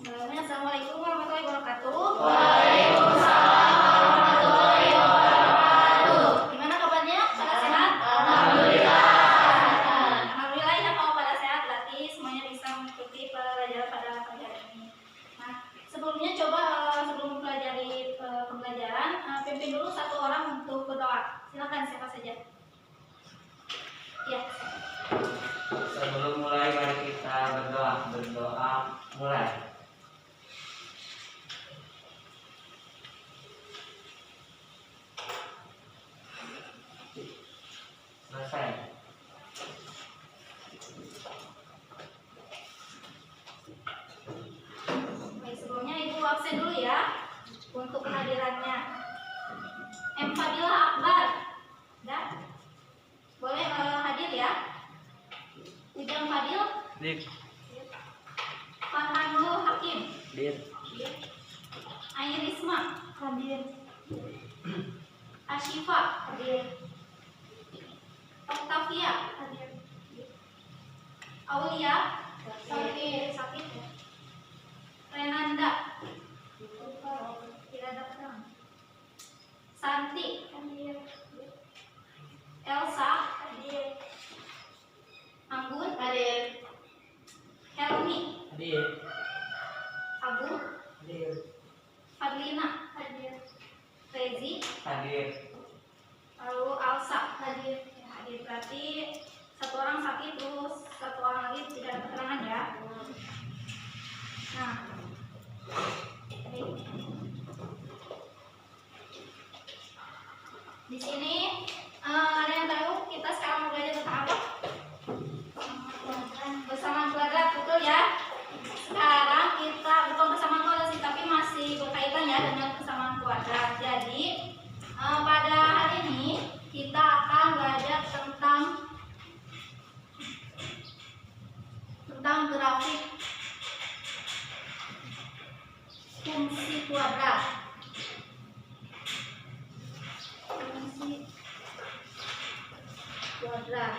Sebelumnya, Assalamualaikum warahmatullahi wabarakatuh. Waalaikumsalam warahmatullahi wabarakatuh. Gimana kabarnya? Pada sehat? Alhamdulillah. Alhamdulillah ya, kalau pada sehat berarti semuanya bisa mengikuti pelajaran pada pagi hari ini. Nah, sebelumnya coba sebelum mempelajari pembelajaran, pimpin dulu satu orang untuk berdoa. Silakan siapa saja. Ya. Sebelum mulai mari kita berdoa. Berdoa mulai. Selesai. Baik, sebelumnya Ibu absen dulu ya untuk kehadirannya. M. Fadila Akbar. Dah? Boleh hadir ya. Ujang Fadil. Dir. Farhanul Hakim. Dir. Ain Risma. Hadir. Ashifa. Hadir. Octavia. Hadir. Aulia. Sakit. Renanda. Tidak datang. Santi. Hadir. Elsa. Hadir. Anggun. Hadir. Helmi. Dir. Abu. Dir. Fadlina. Hadir. Rezi. Hadir. Lalu Alsa. Hadir. Ya, hadir berarti satu orang sakit, terus satu orang lagi tidak ada keterangan ya. Nah, baik. Di sini ada yang tahu kita sekarang mau belajar tentang apa? Bersamaan kuadrat, betul ya? Sekarang kita bukan bersamaan kuadrat sih, tapi masih berkaitan ya dengan kesamaan kuadrat. Jadi pada hari ini kita akan belajar tentang grafik fungsi kuadrat. Fungsi kuadrat.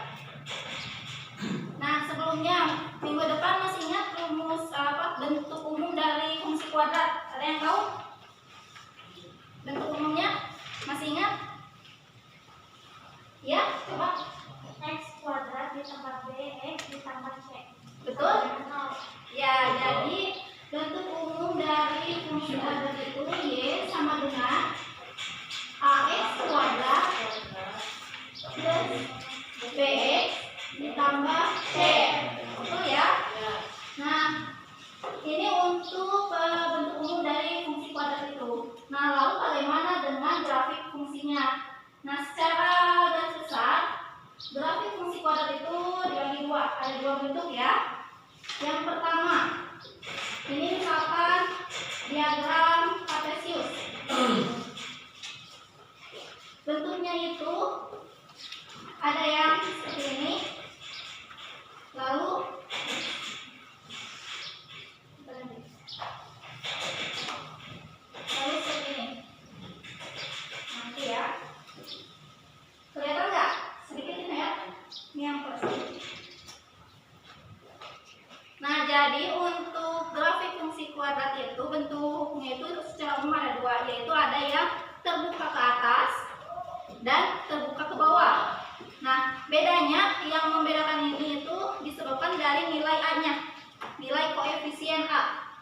Nah, sebelumnya minggu depan masih ingat rumus bentuk umum dari fungsi kuadrat? Ada yang tahu? Bentuk umumnya masih ingat? Ya, coba. X kuadrat ditambah B, X ditambah C. Betul? Ya, jadi bentuk umum dari fungsi kuadrat itu Y sama dengan AX kuadrat plus BX ditambah C. Betul ya? Nah, ini untuk bentuk umum dari fungsi kuadrat itu. Nah, lalu bagaimana dengan grafik fungsinya? Nah, secara garis besar, grafik fungsi kuadrat itu dibagi dua. Ada dua bentuk ya. Yang pertama, ini misalkan diagram Cartesius. Bentuknya itu ada yang seperti ini, lalu seperti ini. Nanti ya, kelihatan nggak? Sedikit ini ya, ini yang persis. Nah, jadi untuk grafik fungsi kuadrat itu bentuknya itu secara umum ada dua, yaitu ada yang terbuka ke atas dan terbuka ke bawah. Nah, bedanya yang membedakan ini itu disebabkan dari nilai A-nya, nilai koefisien A.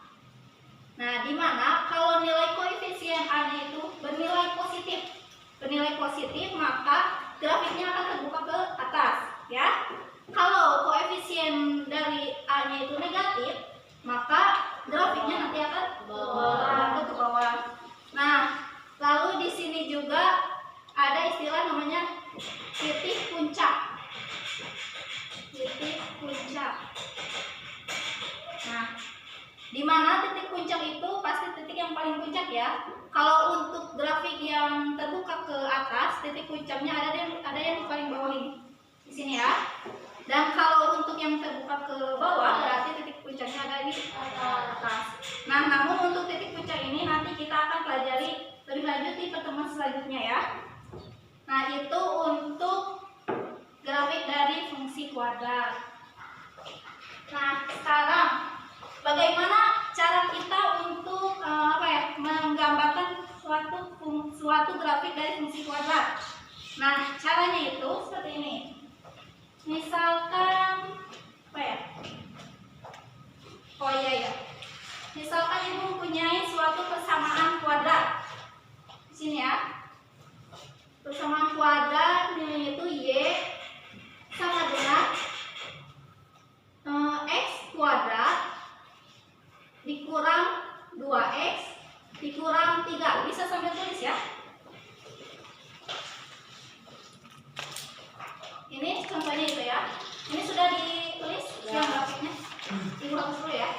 Nah, di mana kalau nilai koefisien A-nya itu bernilai positif, maka grafiknya akan terbuka ke atas, ya. Kalau koefisien dari A-nya itu negatif, maka grafiknya nanti akan ke bawah. Nah, lalu di sini juga ada istilah namanya titik puncak. Titik puncak. Nah, di mana titik puncak itu pasti titik yang paling puncak ya. Kalau untuk grafik yang terbuka ke atas, titik puncaknya ada yang paling bawah ini. Di sini ya. Dan kalau untuk yang terbuka ke bawah, berarti titik puncaknya ada di atas. Nah, namun untuk titik puncak ini nanti kita akan pelajari lebih lanjut di pertemuan selanjutnya ya. Nah, itu untuk grafik dari fungsi kuadrat. Nah, sekarang bagaimana sini ya. Persamaan kuadrat nilainya itu Y sama dengan X kuadrat dikurang 2X dikurang 3. Bisa sambil tulis ya. Ini contohnya itu ya. Ini sudah ditulis yang grafiknya. Ibu hapus dulu ya.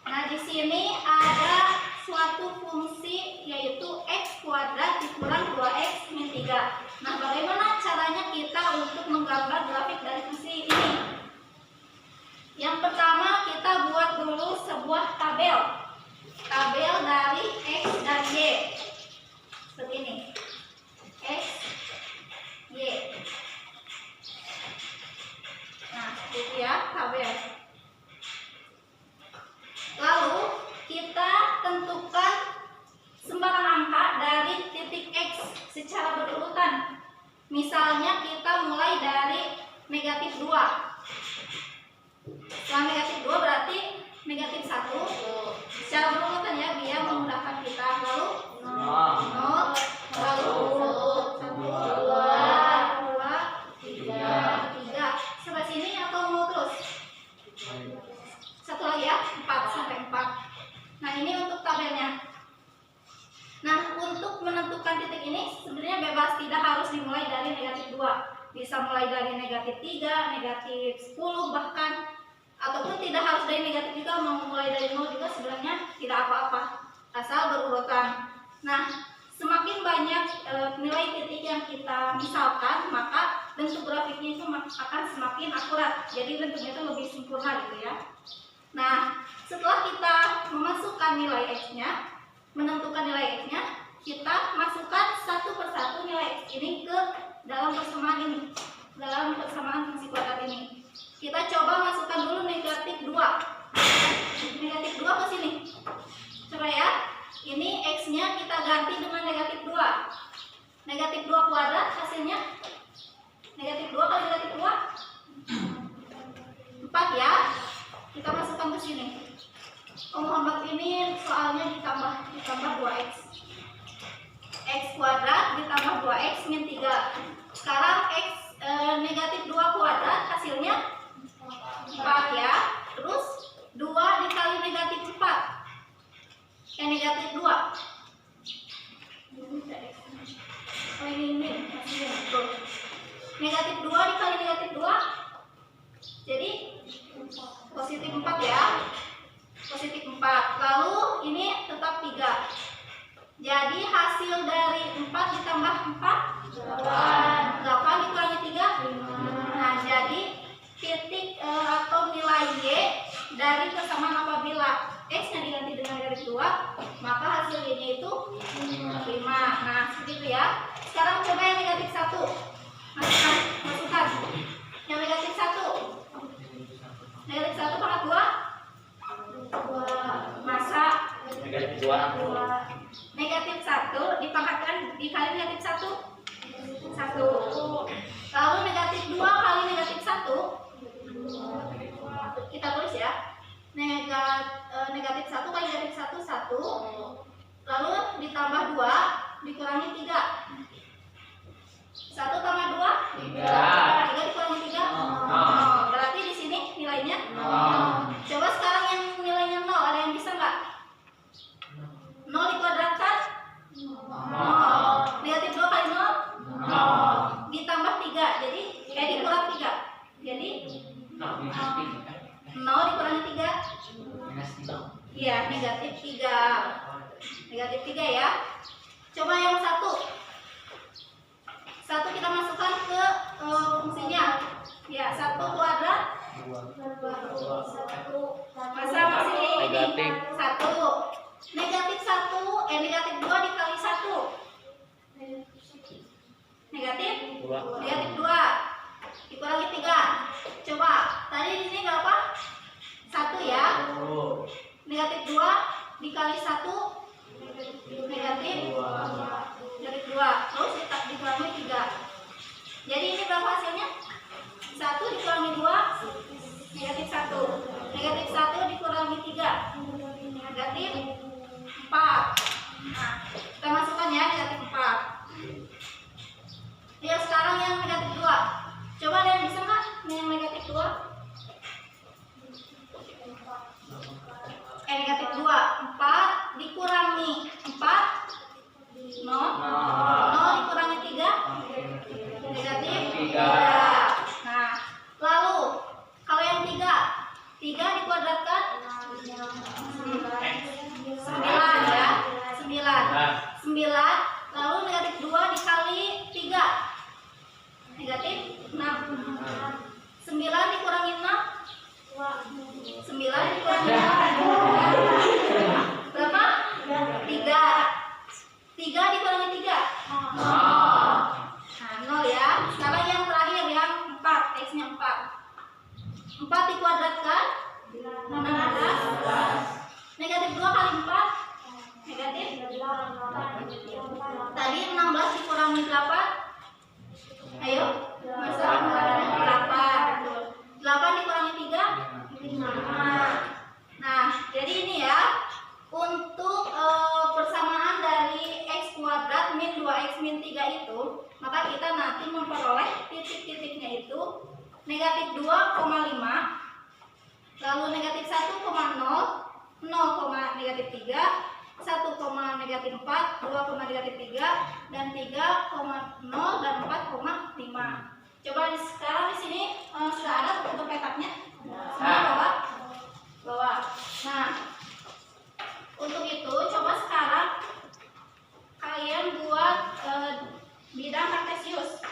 Nah, di sini ada suatu fungsi yaitu X kuadrat dikurang 2X min 3. Nah, bagaimana caranya kita untuk menggambar grafik dari fungsi ini? Yang pertama, kita buat dulu sebuah tabel. Tabel dari X dan Y. Seperti ini. X, Y. Nah, itu ya tabel. Lalu, kita tentukan sembarang angka dari titik X secara berurutan. Misalnya kita mulai dari negatif 2. Setelah negatif 2 berarti negatif 1. Secara berurutan ya, biar memudahkan kita. Lalu 0, lalu 1, 2, 3. Sampai sini atau mau terus? Satu lagi ya, 4 sampai 4. Nah, ini untuk tabelnya. Nah, untuk menentukan titik ini sebenarnya bebas, tidak harus dimulai dari negatif 2. Bisa mulai dari negatif 3, negatif 10 bahkan, ataupun tidak harus dari negatif juga, mau mulai dari 0 juga sebenarnya tidak apa-apa, asal berurutan. Nah, semakin banyak nilai titik yang kita misalkan, maka bentuk grafiknya itu akan semakin akurat. Jadi bentuknya itu lebih sempurna gitu ya. Nah, setelah kita memasukkan nilai X-nya, menentukan nilai X-nya, kita masukkan satu persatu nilai X ini ke dalam persamaan ini, dalam persamaan fungsi kuadrat ini. Kita coba masukkan dulu negatif 2. Negatif 2 ke sini. Coba ya, ini X-nya kita ganti dengan negatif 2. Negatif 2 kuadrat hasilnya negatif 2 kali negatif 2 4 ya. Kita masukkan ke sini. Mohon maaf, ini soalnya ditambah 2x. X kuadrat ditambah 2x min 3. Sekarang X negatif 2 kuadrat hasilnya 4 ya. Terus 2 dikali negatif 4. Negatif 2. Oh, ini hasilnya. Negatif 2 dikali negatif 2. Jadi positif 4 ya. Positif 4. Lalu ini tetap 3. Jadi hasil dari 4 ditambah 4 8 dikurangi 3 5. Nah, jadi titik atau nilai Y dari persamaan apabila X-nya diganti dengan negatif 2, maka hasil Y-nya itu 5. Nah, seperti itu ya. Sekarang coba yang negatif 1. Masukkan. Yang negatif 1. Negatif 1 pangkat 2. Masa negatif 2. negatif 1 dipangkatkan dikali negatif 1. 1. Lalu negatif 2 kali negatif 1. Kita tulis ya. Negatif 1 kali negatif 1 1. Lalu ditambah 2 dikurangi 3. 1 tambah 2 3 dikurangi 3 0. Berarti di sini nilainya 0. Coba sekarang yang nilainya 0, ada yang bisa nggak? 0 dikuadratkan 0. Negatif 2 kali 0 0. Ditambah 3, jadi dikurang 3. Jadi 0 dikurangi 3. Iya, negatif 3. Negatif 3 ya. Coba yang 1. 1 kita masukkan ke fungsinya. Ya, 1 kuadrat 1. Masa masih ini Negatif. 1. Negatif 1, negatif 2 dikali 1. Negatif 2. Negatif 2 dikurangi 3. Coba, tadi di sini berapa? 1 ya. Negatif 2 dikali 1 negatif 2. Negatif 2 terus dikurangi 3. Jadi ini berapa hasilnya? 1 dikurangi 2 negatif 1. Negatif 1 dikurangi 3 negatif 4. Nah, kita masukkan ya negatif 4. Ya sekarang yang negatif 2. Coba kalian bisa nggak yang negatif 2? Negatif 2. 4 dikurangi 4 0. 0 dikurangi 3 negatif 3. Nah, lalu kalau yang 3 dikuadratkan 9 ya. 9. Lalu negatif 2 dikali 3 negatif 6. 9 dikurangi 6 9 dikurangi 6 berapa? 3. 3 dikurangi 3 nah 0 ya. Sekarang yang terakhir yang 4, x nya 4 dikuadratkan 16. Negatif 2 kali 4 negatif. Tadi 16 dikurangi 8. Ayo masa 8. 8 dikurangi 3 5. Nah jadi ini ya untuk persamaan dari x kuadrat min 2x min 3 itu, maka kita nanti memperoleh titik-titiknya itu negatif 2,5, lalu negatif 1,0, 0, negatif 3, 1, negatif 4, 2, negatif 3, dan 3,0 dan 4,5. Coba sekarang di sini sudah ada untuk petaknya? Bawa. Nah, untuk itu coba sekarang kalian buat diagram kartesius.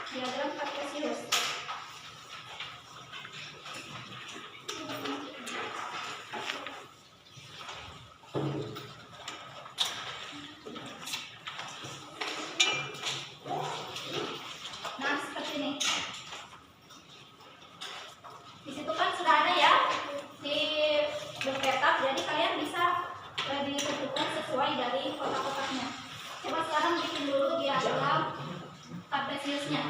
Nah, seperti ini. Di situ kan sudah ada ya di berpetak, jadi kalian bisa ditentukan sesuai dari kotak-kotaknya. Coba sekarang bikin dulu diagram kartesiusnya.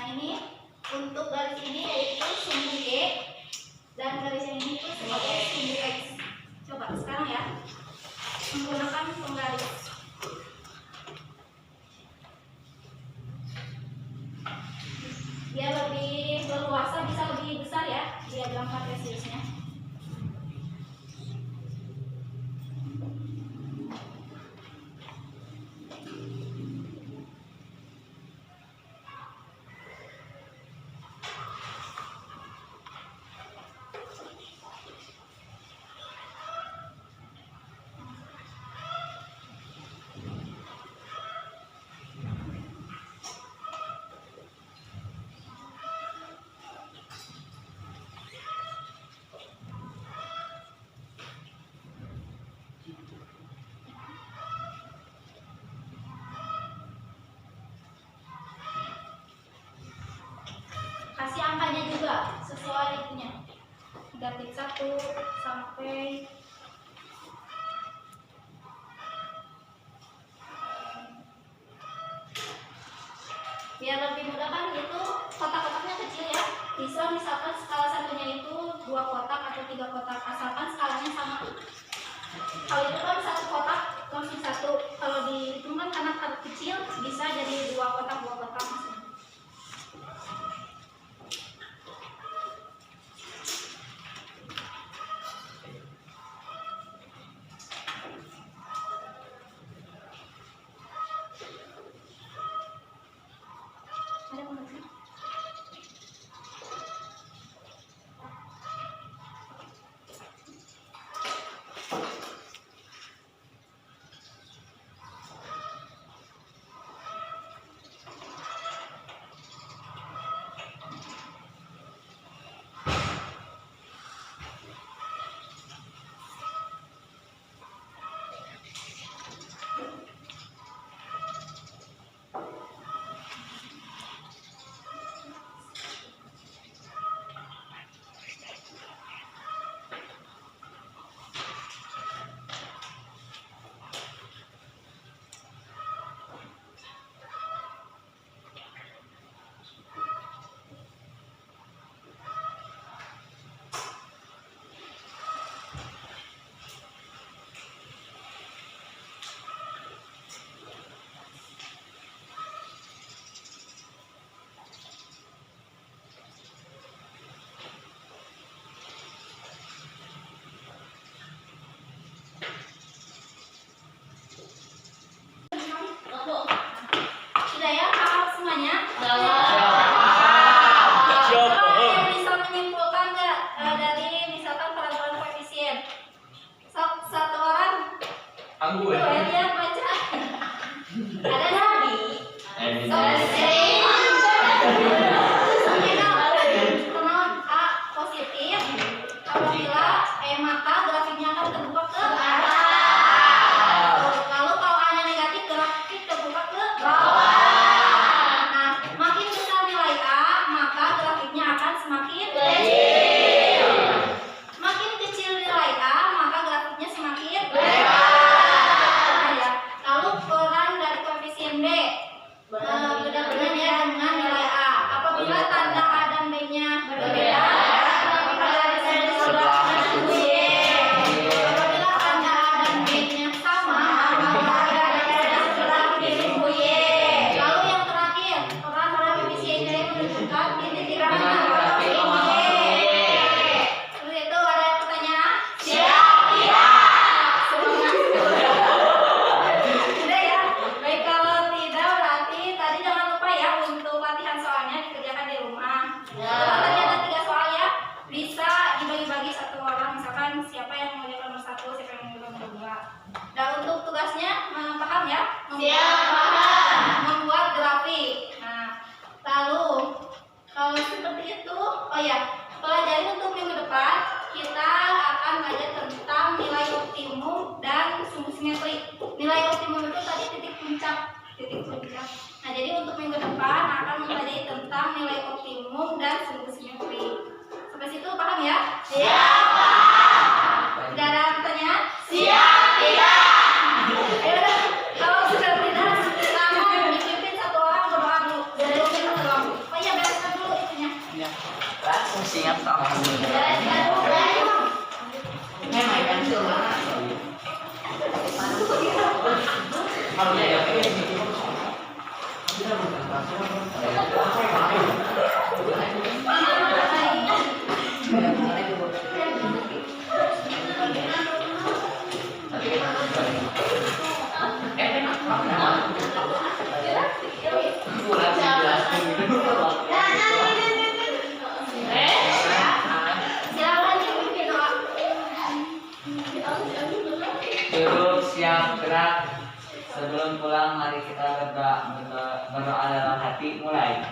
Ini untuk garis ini yaitu sumbu Y dan garis yang ini itu sebagai sumbu X. Coba sekarang ya menggunakan penggaris. Biar lebih berluasa, bisa lebih besar ya diagram kartesiusnya. Kasih angkanya juga sesuai itunya. Negatif 1 sampai biar lebih mudah kan itu kotak-kotaknya kecil ya. Bisa misalkan skala satunya itu 2 kotak atau 3 kotak, asalkan skalanya sama. Kalau itu kan 1 kotak langsung 1. Kalau dihitung kan karena kecil bisa jadi 2 kotak maksudnya. maka grafiknya akan terbuka ke atas. Lalu kalau A-nya negatif, grafik terbuka ke bawah. Nah, makin besar nilai A, maka grafiknya akan semakin kecil. Makin kecil nilai A, maka grafiknya semakin lebar. Nah, ya. Lalu peran dari koefisien B benar-benar ya dengan nilai A. Apabila tanda A dan B-nya berbeda, maka dari sini sebelahnya Y. Apabila tanda A dan B-nya sama, maka dari sini sebelahnya Y. Lalu yang terakhir, peran pada koefisien Y menunjukkan titik mana Y. Seperti itu, ada pertanyaan? Siap, sudah ya. Baik, kalau tidak berarti tadi jangan lupa ya untuk latihan soalnya dikerjakan di rumah. Kalau tadi ada 3 soal ya, bisa dibagi-bagi satu orang, misalkan siapa yang mengerjakan nomor 1, siapa yang mengerjakan nomor 2. Dan untuk tugasnya paham ya? Membuat grafik. Nah, lalu kalau seperti itu, oh ya, pelajari untuk minggu depan kita akan belajar tentang nilai optimum dan sumbu simetri. Nilai optimum itu tadi titik puncak. Nah, jadi untuk minggu depan akan mempelajari tentang nilai optimum dan sumbu simetri. Sampai situ paham ya? Siap. Tidak ada pertanyaan? Siap. Tidak. Ya udah, kalau sudah tidak, silakan dipimpin satu orang berdoa dulu. Dari kita doang. Oh iya, bereskan dulu itunya. Langsung siap sama. Bereskan dulu. Silakan dipimpin doa. Duduk siap gerak. Sebelum pulang mari kita berdoa dalam hati. Mulai.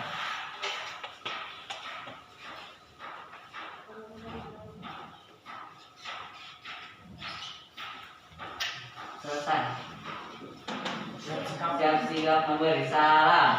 Selesai. Siap sigap memberi salam.